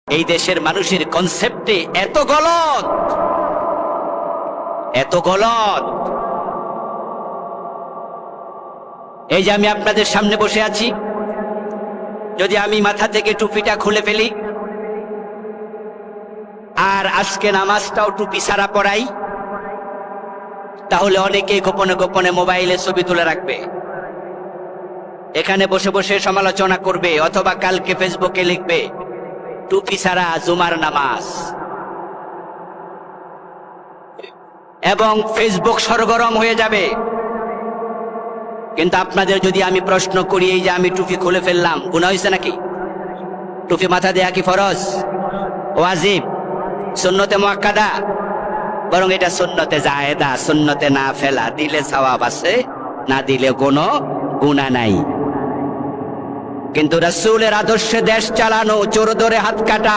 এই দেশের মানুষের কনসেপ্টে এত গলত, এত গলত। এই যে আমি আপনাদের সামনে বসে আছি, যদি আমি মাথা থেকে টুপিটা খুলে ফেলি আর আজকে নামাজটাও টুপি ছাড়া পড়াই, তাহলে অনেকে গোপনে গোপনে মোবাইলে ছবি তুলে রাখবে, এখানে বসে বসে সমালোচনা করবে, অথবা কালকে ফেসবুকে লিখবে টুপি ছাড়া জুমার নামাজ, এবং ফেসবুক সরগরম হয়ে যাবে। কিন্তু আপনাদের যদি আমি প্রশ্ন করি, এই যে আমি টুপি খুলে ফেললাম, গুনাহ হয়েছে নাকি? টুপি মাথা দেয়া কি ফরজ, ওয়াজিব, সুন্নতে মুআক্কাদা? বরং এটা সুন্নতে জায়েদা, সুন্নতে না ফেলা, দিলে সওয়াব আছে, না দিলে কোনো গুনাহ নাই। কিন্তু রাসূলের আদর্শে দেশ চালানো, চোর ধরে হাত কাটা,